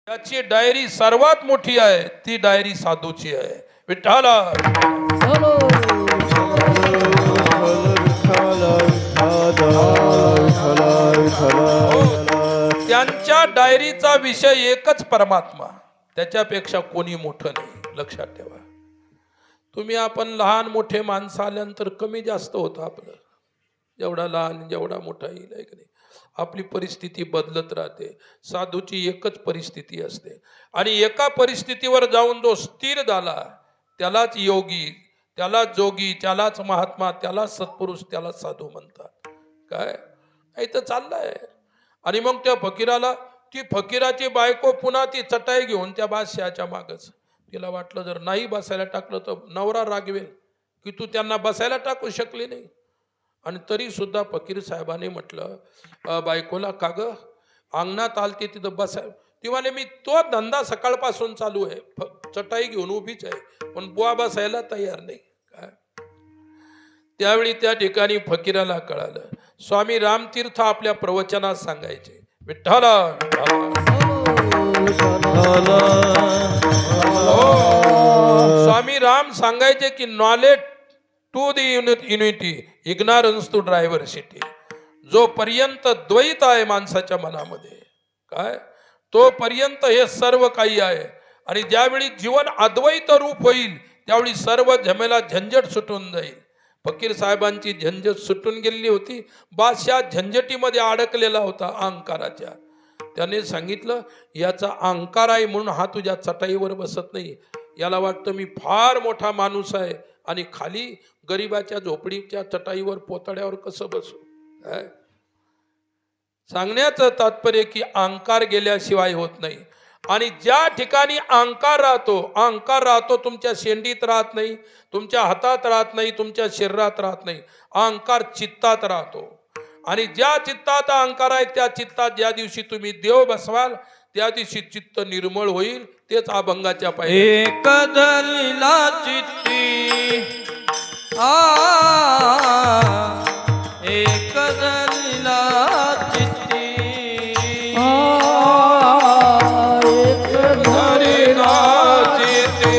त्याची डायरी सर्वात मोठी आहे, ती डायरी साधूची आहे. विठ्ठला त्यांच्या डायरीचा विषय एकच, परमात्मा. त्याच्यापेक्षा कोणी मोठं नाही. लक्षात ठेवा. तुम्ही आपण लहान मोठे माणसं आल्यानंतर कमी जास्त होतं आपलं. जेवढा लहान जेवढा मोठा येईल आहे की नाही, आपली परिस्थिती बदलत राहते. साधूची एकच परिस्थिती असते आणि एका परिस्थितीवर जाऊन जो स्थिर झाला त्यालाच योगी, त्यालाच जोगी, त्यालाच महात्मा, त्यालाच सत्पुरुष, त्यालाच साधू म्हणतात. काय इथं चाललंय. आणि मग त्या फकीराला, ती फकीराची बायको पुन्हा ती चटाई घेऊन त्या बादशहाच्या मागच. तिला वाटलं जर नाही बसायला टाकलं तर नवरा रागवेल की तू त्यांना बसायला टाकू शकली नाही. आणि तरी सुद्धा फकीर साहेबांनी म्हटलं बायकोला, का ग अंगणात आलती तिथं बसाय. ती म्हणे मी तो धंदा सकाळपासून चालू आहे, चटाई घेऊन उभीच आहे, पण बुवा बसायला तयार नाही. काय त्यावेळी त्या ठिकाणी फकीराला कळालं. स्वामी रामतीर्थ आपल्या प्रवचनात सांगायचे, विठ्ठला स्वामी राम सांगायचे की knowledge to the unity, ignorance to diversity. जोपर्यंत द्वैत आहे माणसाच्या मनामध्ये, काय तोपर्यंत हे सर्व काही आहे. आणि ज्यावेळी जीवन अद्वैत रूप होईल त्यावेळी सर्व झमेला झंझट सुटून जाईल. फकीर साहेबांची झंझट सुटून गेलेली होती. बादशाह झंझटीमध्ये अडकलेला होता अहंकाराच्या. त्याने सांगितलं याचा अहंकार आहे म्हणून हा तुझ्या चटाईवर बसत नाही. याला वाटतं मी फार मोठा माणूस आहे आणि खाली गरिबाच्या झोपडीच्या चटाईवर पोतड्यावर कसं बसू. सांगण्याचं तात्पर्य की अहंकार गेल्याशिवाय होत नाही. आणि ज्या ठिकाणी अहंकार राहतो तुमच्या शेंडीत राहत नाही, तुमच्या हातात राहत नाही, तुमच्या शरीरात राहत नाही. अहंकार चित्तात राहतो. आणि ज्या चित्तात अहंकार आहे त्या चित्तात ज्या दिवशी तुम्ही देव बसवाल त्या दिवशी चित्त निर्मळ होईल. तेच अभंगाच्या पायऱ्या. एक धरला चित्ती एक धरला चित्ती एक धरला चित्ती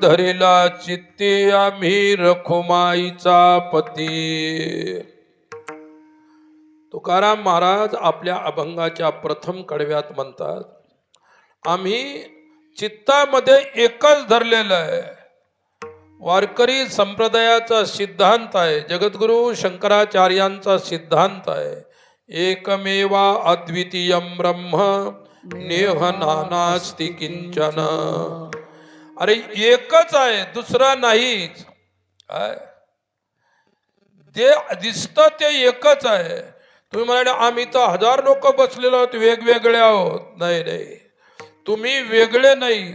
धरिला चित्ती आम्ही रखुमाईचा पती. तुकाराम महाराज आपल्या अभंगाच्या प्रथम कडव्यात म्हणतात, आम्ही चित्तामध्ये एकच धरलेलं आहे. वारकरी संप्रदायाचा सिद्धांत आहे, जगद्गुरु शंकराचार्यांचा सिद्धांत आहे, एकमेवा अद्वितीयम ब्रह्म नेह नानास्ति किंचन. अरे एकच आहे, दुसरा नाहीच. जे दिसतं ते एकच आहे. तुम्ही म्हणाले आम्ही तर 1000 लोक बसलेलो आहोत, वेगवेगळे आहोत. नाही नाही, तुम्ही वेगळे नाही.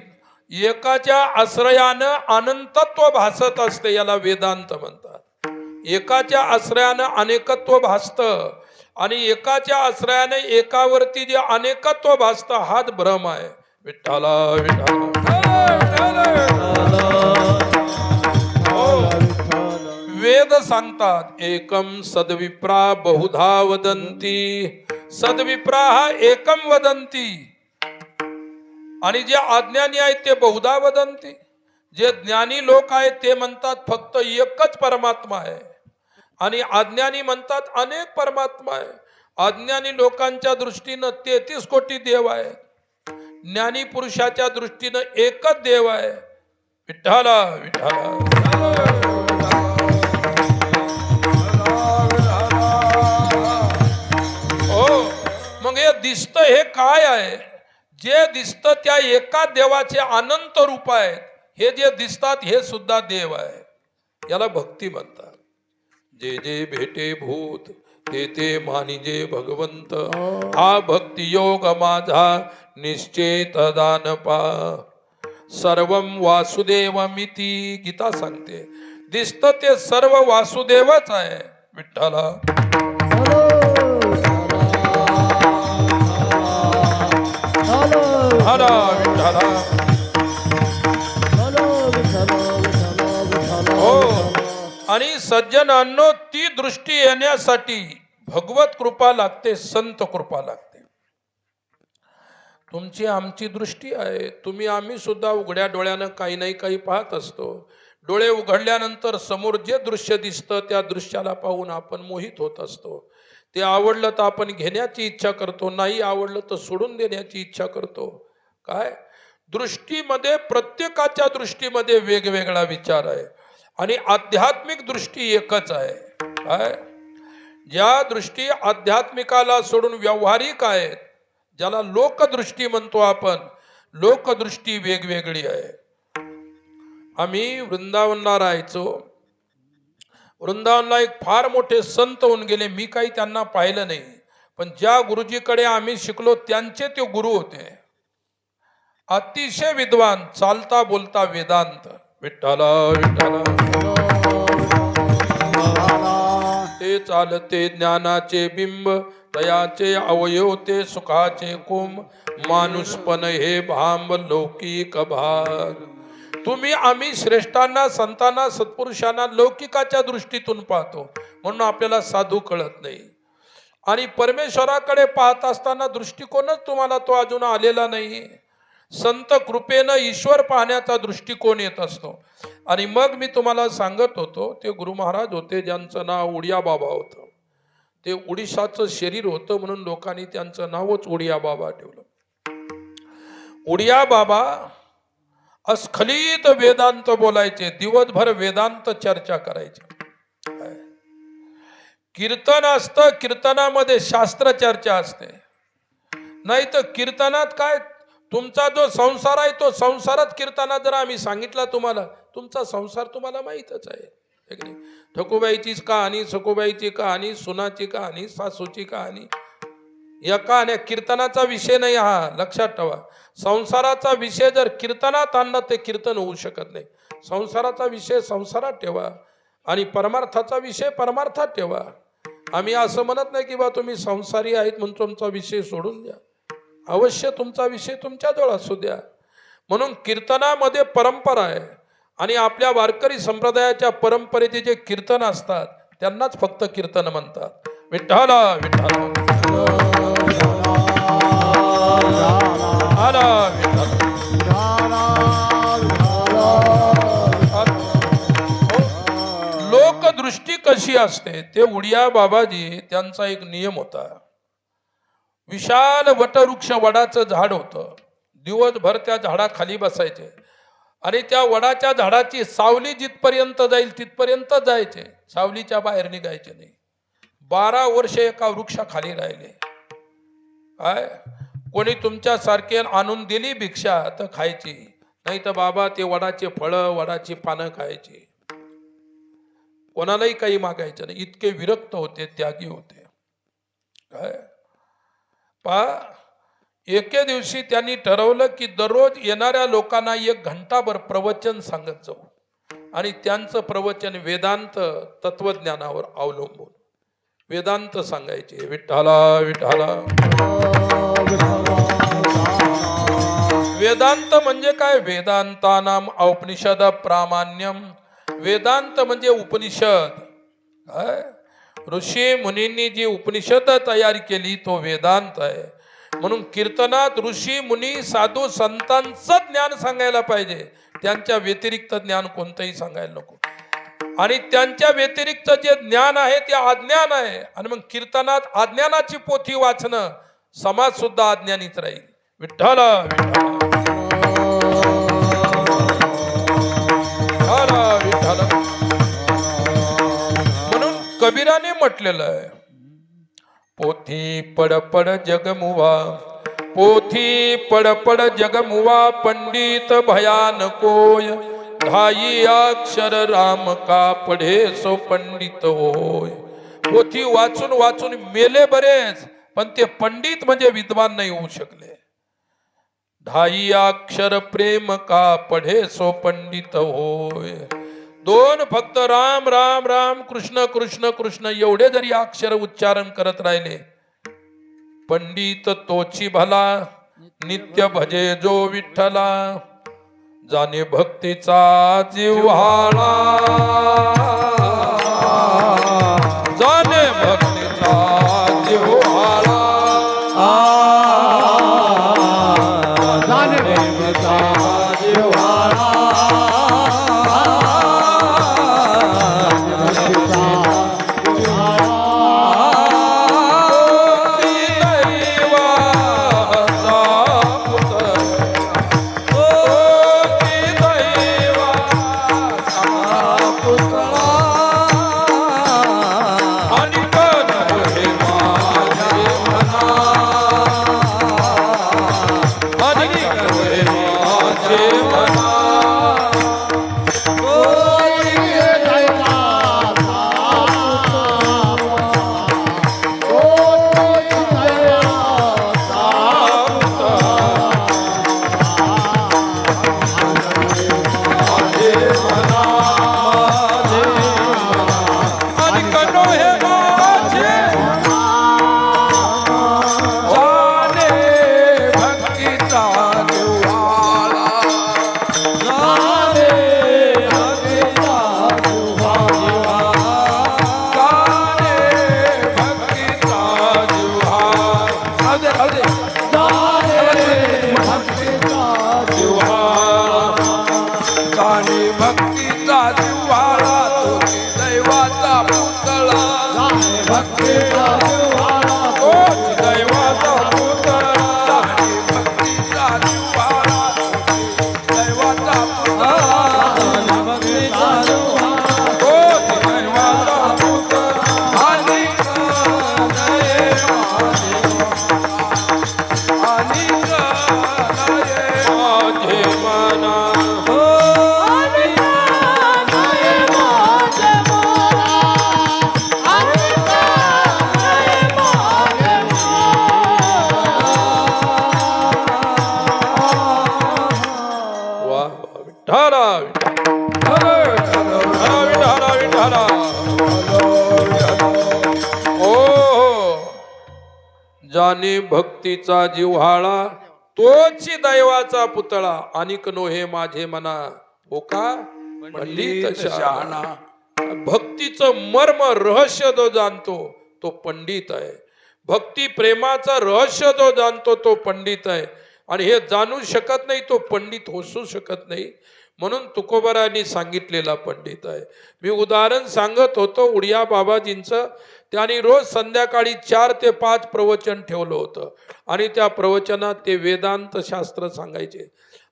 एकाच्या आश्रयानं अनंतत्व भासत असते, याला वेदांत म्हणतात. एकाच्या आश्रयानं अनेकत्व भासतं आणि एकाच्या आश्रयाने एकावरती जे अनेकत्व भासतं हाच भ्रम आहे. विठ्ठला विठ्ठला. वेद सांगतात एकम सद्विप्रा बहुधा वदंती. सद्विप्रा हा एकम वदंती आणि जे अज्ञानी आहेत ते बहुधा वदंती. जे ज्ञानी लोक आहेत ते म्हणतात फक्त एकच परमात्मा आहे आणि अज्ञानी म्हणतात अनेक परमात्मा आहे. अज्ञानी लोकांच्या दृष्टीनं 33 कोटी देव आहे, ज्ञानी पुरुषाच्या दृष्टीनं एकच देव आहे. विठ्ठला विठ्ठला. हो, मग हे दिसतं हे काय आहे? जे दिसतं त्या एका देवाचे अनंत रूप आहेत. हे जे दिसतात हे सुद्धा देव आहे. याला भक्ती म्हणतात. जे जे भेटे भूत ते ते मानिजे भगवंत. हा भक्ती योग माझा निश्चेत दान पा. सर्वम वासुदेवमिती. गीता सांगते दिसतं ते सर्व वासुदेवच आहे. विठ्ठला हरा विठ्ठला. हो, आणि सज्जनांनो ती दृष्टी येण्यासाठी भगवत कृपा लागते, संत कृपा लागते. तुमची आमची दृष्टी आहे. तुम्ही आम्ही सुद्धा उघड्या डोळ्यानं काही नाही काही पाहत असतो. डोळे उघडल्यानंतर समोर जे दृश्य दिसतं त्या दृश्याला पाहून आपण मोहित होत असतो. ते आवडलं तर आपण घेण्याची इच्छा करतो, नाही आवडलं तर सोडून देण्याची इच्छा करतो. काय दृष्टीमध्ये, प्रत्येकाच्या दृष्टीमध्ये वेगवेगळा विचार आहे आणि आध्यात्मिक दृष्टी एकच आहे. काय ज्या दृष्टी आध्यात्मिकाला सोडून व्यावहारिक आहेत, ज्याला लोकदृष्टी म्हणतो आपण, लोकदृष्टी वेगवेगळी आहे. आम्ही वृंदावनला राहायचो. वृंदावनला एक फार मोठे संत होऊन गेले. मी काही त्यांना पाहिलं नाही, पण ज्या गुरुजीकडे आम्ही शिकलो त्यांचे ते गुरु होते. अतिशय विद्वान, चालता बोलता वेदांत. विठ्ठला विठ्ठला. ते चालते ज्ञानाचे बिंब, दयाचे अवयव ते सुखाचे कुंभ. माणूसपण हे भांब लौकिक भाग. तुम्ही आम्ही श्रेष्ठांना, संतांना, सत्पुरुषांना लौकिकाच्या दृष्टीतून पाहतो म्हणून आपल्याला साधू कळत नाही. आणि परमेश्वराकडे पाहत असताना दृष्टिकोनच तुम्हाला तो अजून आलेला नाही. संत कृपेनं ईश्वर पाहण्याचा दृष्टिकोन येत असतो. आणि मग मी तुम्हाला सांगत होतो, ते गुरु महाराज होते ज्यांचं नाव उडिया बाबा होतं. ते उडीसाचं शरीर होतं म्हणून लोकांनी त्यांचं नावच उडिया बाबा ठेवलं. उडिया बाबा अस्खलित वेदांत बोलायचे, दिवसभर वेदांत चर्चा करायचे. कीर्तन असतं, कीर्तनामध्ये शास्त्र चर्चा असते. नाही तर कीर्तनात काय, तुमचा जो संसार आहे तो संसारात कीर्तनात जर आम्ही सांगितला तुम्हाला, तुमचा संसार तुम्हाला माहीतच आहे. ठकूबाईची कहाणी, सखूबाईची कहाणी, सुनाची कहाणी, सासूची कहाणी, या कहाण्या कीर्तनाचा विषय नाही. हा लक्षात ठेवा. संसाराचा विषय जर कीर्तनात आणला ते कीर्तन होऊ शकत नाही. संसाराचा विषय संसारात ठेवा आणि परमार्थाचा विषय परमार्थात ठेवा. आम्ही असं म्हणत नाही की बा तुम्ही संसारी आहेत म्हणून तुमचा विषय सोडून द्या. अवश्य तुमचा विषय तुमच्याजवळ असू द्या. म्हणून कीर्तनामध्ये परंपरा आहे आणि आपल्या वारकरी संप्रदायाच्या परंपरेचे जे कीर्तन असतात त्यांनाच फक्त कीर्तन म्हणतात. विठ्ठला विठ्ठला. विठ्ठला विठ्ठला. सृष्टी कशी असते ते उडिया बाबाजी त्यांचा एक नियम होता. विशाल वटवृक्ष वडाचं झाड होतं. दिवसभर त्या झाडाखाली बसायचे आणि त्या वडाच्या झाडाची सावली जिथपर्यंत जाईल तिथपर्यंत जायचे, सावलीच्या बाहेर निघायचे नाही. 12 वर्ष एका वृक्षाखाली राहिले. काय कोणी तुमच्यासारखे आणून दिली भिक्षा तर खायची, नाही तर बाबा ते वडाचे फळं वडाची पानं खायची. कोणालाही काही मागायचं नाही, इतके विरक्त होते, त्यागी होते. काय एके दिवशी त्यांनी ठरवलं की दररोज येणाऱ्या लोकांना 1 घंटाभर प्रवचन सांगत जाऊ आणि त्यांचं प्रवचन वेदांत तत्वज्ञानावर अवलंबून वेदांत सांगायचे. विठ्ठला विठ्ठला. वेदांत म्हणजे काय? वेदांतानाम औपनिषद प्रामाण्यम. वेदांत म्हणजे उपनिषद. ऋषी मुनींनी जी उपनिषद तयार केली तो वेदांत आहे. म्हणून कीर्तनात ऋषी मुनी साधू संतांचं ज्ञान सांगायला पाहिजे, त्यांच्या व्यतिरिक्त ज्ञान कोणतंही सांगायला नको. आणि त्यांच्या व्यतिरिक्त जे ज्ञान आहे ते अज्ञान आहे. आणि मग कीर्तनात अज्ञानाची पोथी वाचणं, समाज सुद्धा अज्ञानीच राहील. विठ्ठला विठ्ठला विठ्ठला. म्हणून कबीराने म्हटलेलं आहे, पोथी पडपड जगमुवा, पोथी पडपड जगमुवा, पंडित भयानकोय, ढाई अक्षर राम का पढे सो पंडित होय. पोथी वाचून वाचून मेले बरेच, पण ते पंडित म्हणजे विद्वान नाही होऊ शकले. ढाई अक्षर प्रेम का पढे सो पंडित होय. 2 फक्त राम राम राम कृष्ण कृष्ण कृष्ण एवढे जरी अक्षर उच्चारण करत राहिले, पंडित तोची भला, नित्य भजे जो विठ्ठला, जाणे भक्तीचा जिव्हाळा, जाणे भक्तीचा जिव्हाळा, जाणे भक्तीचा जिव्हाळा. जाने भक्तीचा जिव्हाळा, तोची दैवाचा पुतळा, अनिक नोहे माझे मना, हो का पंडित शहाणा. भक्तीचं मर्म रहस्य जो जाणतो तो पंडित आहे. भक्ती प्रेमाचं रहस्य जो जाणतो तो पंडित आहे. आणि हे जाणू शकत नाही तो पंडित होऊ शकत नाही. म्हणून तुकोबारायांनी सांगितलेला पंडित आहे. मी उदाहरण सांगत होतो उडिया बाबाजींचं. त्यांनी रोज संध्याकाळी 4 ते 5 प्रवचन ठेवलं होतं आणि त्या प्रवचनात ते वेदांत शास्त्र सांगायचे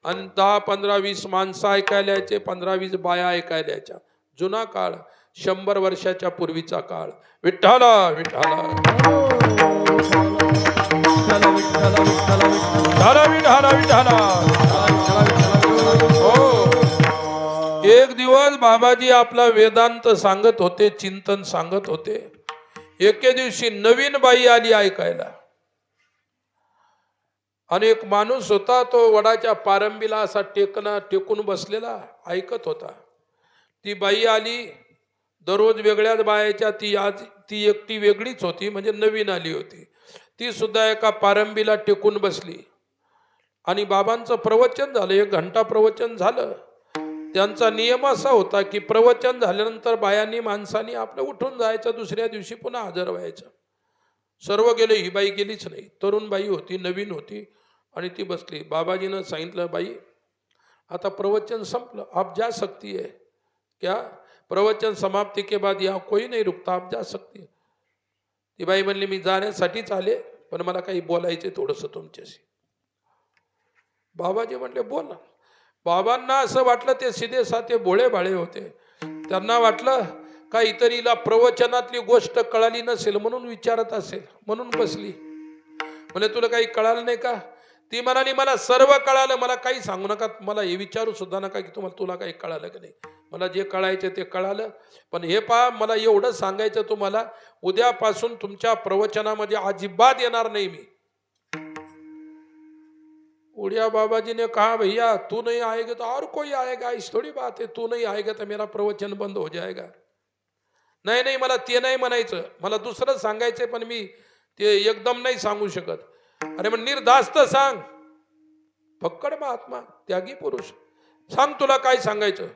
आणि 10, 15, 20 माणसं ऐकायला यायचे, 15, 20 बाया ऐकायला यायच्या. जुना काळ, 100 वर्षाच्या पूर्वीचा काळ. विठ्ठला विठ्ठला विठ्ठला विठ्ठला विठ्ठला. हो, एक दिवस बाबाजी आपला वेदांत सांगत होते, चिंतन सांगत होते. एके दिवशी नवीन बाई आली ऐकायला आणि एक माणूस होता, तो वडाच्या पारंबीला असा टेकून बसलेला ऐकत होता. ती बाई आली, दररोज वेगळ्याच बायाच्या, ती एकटी वेगळीच होती, म्हणजे नवीन आली होती. ती सुद्धा एका पारंबीला टेकून बसली आणि बाबांचं प्रवचन झालं. 1 घंटा प्रवचन झालं. त्यांचा नियम असा होता की प्रवचन झाल्यानंतर बायांनी माणसांनी आपलं उठून जायचं, दुसऱ्या दिवशी पुन्हा हजर व्हायचं. सर्व गेले, ही बाई गेलीच नाही. तरुण बाई होती, नवीन होती आणि ती बसली. बाबाजीनं सांगितलं, बाई आता प्रवचन संपलं, आप जा सकती है क्या? प्रवचन समाप्ति के बाद यहाँ कोई नहीं रुकता, आप जा सकती है. ती बाई म्हणली, मी जाण्यासाठीच आले, पण मला काही बोलायचे थोडंसं तुमच्याशी. बाबाजी म्हणले, बोला. बाबांना असं वाटलं, ते सिधे साधे भोळे भाळे होते. त्यांना वाटलं काहीतरीला प्रवचनातली गोष्ट कळाली नसेल म्हणून विचारत असेल, म्हणून बसली. म्हणजे तुला काही कळालं नाही का? ती म्हणाली, मला सर्व कळालं, मला काही सांगू नका, मला हे विचारू सुद्धा नका की तुला काही कळालं की नाही. मला जे कळायचं ते कळालं, पण हे पहा, मला एवढं सांगायचं तुम्हाला, उद्यापासून तुमच्या प्रवचनामध्ये अजिबात येणार नाही मी. उड़िया बाबा जी ने कहा, भैया तू नहीं आएगा तो और कोई आएगा, इस थोड़ी बात है, तू नहीं आएगा तो मेरा प्रवचन बंद हो जाएगा. नाही नाही, मला ते नाही म्हणायचं, मला दुसरं सांगायचंय, पण मी ते एकदम नाही सांगू शकत. अरे मग निर्धास्त सांग. फक्कड महात्मा, त्यागी पुरुष, सांग तुला काय सांगायचं.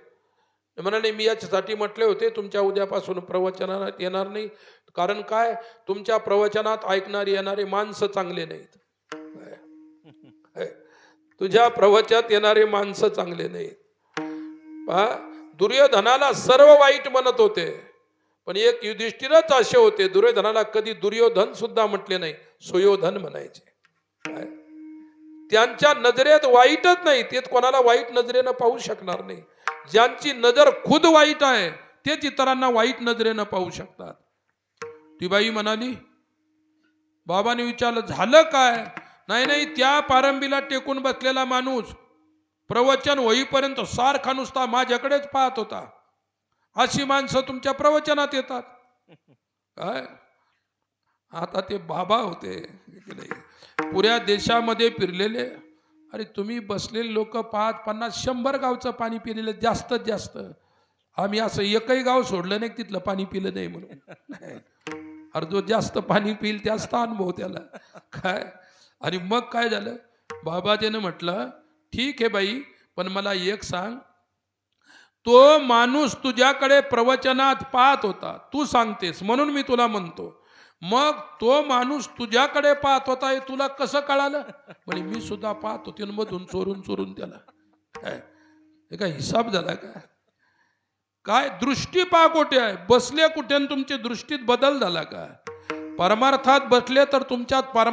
म्हणाले, मी याच्यासाठी म्हटले होते तुमच्या उद्यापासून प्रवचनात येणार नाही. कारण काय, तुमच्या प्रवचनात ऐकणारे येणारे माणसं चांगले नाहीत. तुझ्या प्रवचनात येणारे माणसं चांगले नाहीत. पहा, दुर्योधनाला सर्व वाईट म्हणत होते, पण एक युधिष्ठिरच असे होते, दुर्योधनाला कधी दुर्योधन सुद्धा म्हटले नाही, सुयोधन म्हणायचे. त्यांच्या नजरेत वाईटच नाही, ते कोणाला वाईट नजरेनं पाहू शकणार नाही. ज्यांची नजर खुद वाईट आहे तेच इतरांना वाईट नजरेनं पाहू शकतात. ती बाई म्हणाली, बाबांनी विचारलं, झालं काय? नाही नाही, त्या पारंबीला टेकून बसलेला माणूस प्रवचन होईपर्यंत सारखा नुसता माझ्याकडेच पाहत होता. अशी माणसं तुमच्या प्रवचनात येतात काय? आता ते बाबा होते, पुऱ्या देशामध्ये फिरलेले. अरे तुम्ही बसलेले लोक 5, 50, 100 गावचं पाणी पिलेलं जास्तीत जास्त. आम्ही असं एकही गाव सोडलं नाही तिथलं पाणी पिलं नाही म्हणून. अरे जो जास्त पाणी पिल जास्त अनुभव त्याला काय. आणि मग काय झालं, बाबाजीनं म्हटलं, ठीक आहे बाई, पण मला एक सांग, तो माणूस तुझ्याकडे प्रवचनात पाहत होता, तू सांगतेस म्हणून मी तुला म्हणतो, मग तो माणूस तुझ्याकडे पाहत होता हे तुला कसं कळालं? म्हणजे मी सुद्धा पाहत होते, मधून चोरून चोरून त्याला. हे काय हिसाब झाला का काय? दृष्टी पहा कुठे आहे, बसले कुठे, तुमच्या दृष्टीत बदल झाला का? परमार्थात बसले तर तुमच्यात